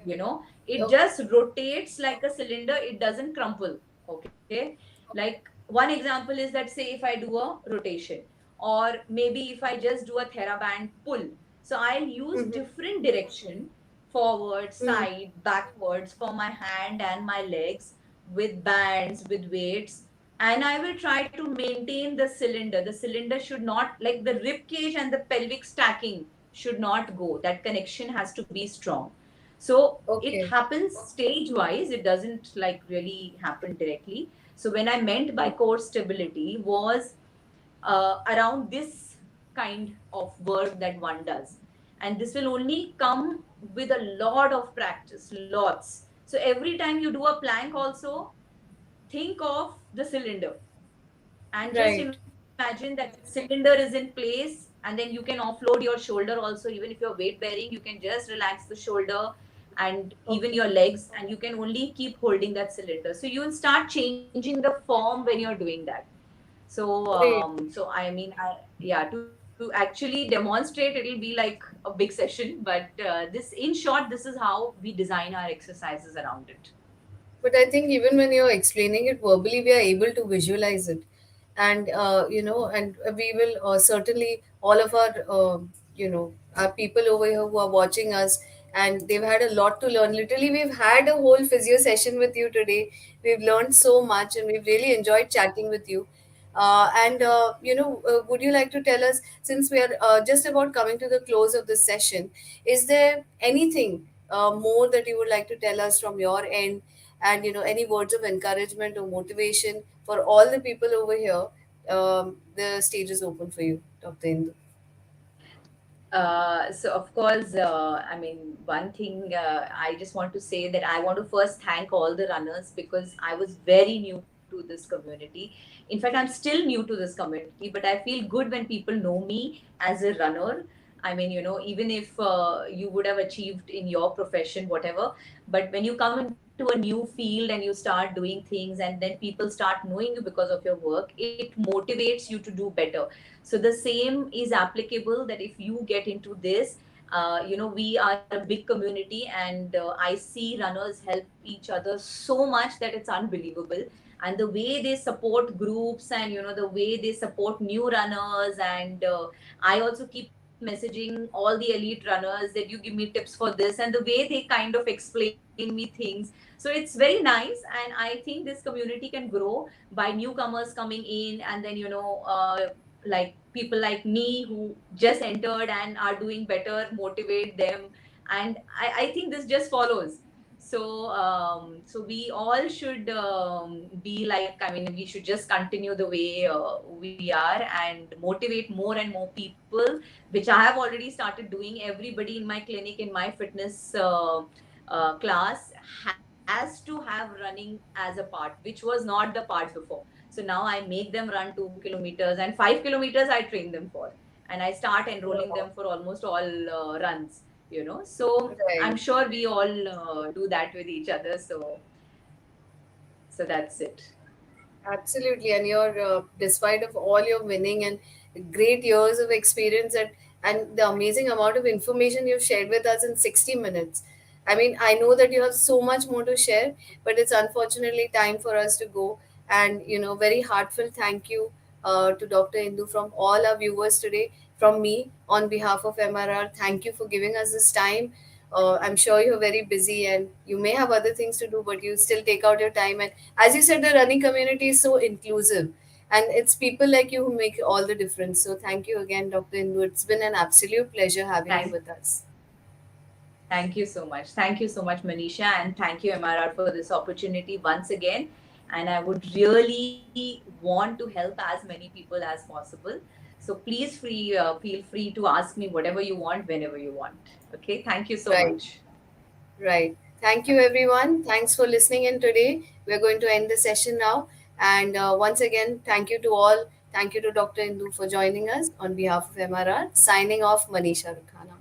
it Okay. just rotates like a cylinder, it doesn't crumple. Okay. Like one example is that, say if I do a rotation, or maybe if I just do a TheraBand pull, so I'll use Mm-hmm. different direction, forward, Mm. side, backwards, for my hand and my legs, with bands, with weights. And I will try to maintain the cylinder. The cylinder should not, like the rib cage and the pelvic stacking should not go. That connection has to be strong. So it Okay. happens stage wise, it doesn't like really happen directly. So when I meant by core stability was around this kind of work that one does. And this will only come with a lot of practice, lots. So every time you do a plank also, think of the cylinder and just Right. imagine that cylinder is in place, and then you can offload your shoulder also. Even if you're weight bearing, you can just relax the shoulder and even Okay. your legs, and you can only keep holding that cylinder. So you will start changing the form when you're doing that. So Great. yeah, to actually demonstrate, it'll be like a big session, but this in short, this is how we design our exercises around it. But I think even when you're explaining it verbally, we are able to visualize it, and and we will certainly all of our our people over here who are watching us, and they've had a lot to learn. Literally, we've had a whole physio session with you today. We've learned so much, and we've really enjoyed chatting with you. Would you like to tell us, since we are just about coming to the close of this session, is there anything more that you would like to tell us from your end? And any words of encouragement or motivation for all the people over here? The stage is open for you, Dr. Indu. So of course, one thing I just want to say that I want to first thank all the runners because I was very new to this community. In fact, I'm still new to this community, but I feel good when people know me as a runner. I mean, even if you would have achieved in your profession, whatever, but when you come into a new field and you start doing things and then people start knowing you because of your work, it motivates you to do better. So the same is applicable that if you get into this, we are a big community, and I see runners help each other so much that it's unbelievable. And the way they support groups, and the way they support new runners, and I also keep messaging all the elite runners that you give me tips for this, and the way they kind of explain me things. So it's very nice, and I think this community can grow by newcomers coming in, and then like people like me who just entered and are doing better, motivate them, and I think this just follows. So we all should be like, I mean, we should just continue the way we are and motivate more and more people, which I have already started doing. Everybody in my clinic, in my fitness class, has to have running as a part, which was not the part before. So now I make them run 2 kilometers, and 5 kilometers I train them for, and I start enrolling them Wow. for almost all runs. So I'm Right. sure we all do that with each other. So that's it. Absolutely, and you're despite of all your winning and great years of experience and the amazing amount of information you've shared with us in 60 minutes. I mean, I know that you have so much more to share, but it's unfortunately time for us to go. And very heartfelt thank you to Dr. Indu from all our viewers today. From me, on behalf of MRR, thank you for giving us this time. I'm sure you're very busy and you may have other things to do, but you still take out your time. And as you said, the running community is so inclusive, and it's people like you who make all the difference. So thank you again, Dr. Indu. It's been an absolute pleasure having you Thank, with us. thank you so much. Thank you so much, Manisha, and thank you, MRR, for this opportunity once again. And I would really want to help as many people as possible. So please feel free to ask me whatever you want, whenever you want. Okay, thank you so Right, much. right. Thank you, everyone. Thanks for listening in today. We're going to end the session now. And once again, thank you to all. Thank you to Dr. Indu for joining us on behalf of MRR. Signing off, Manisha Rukhana.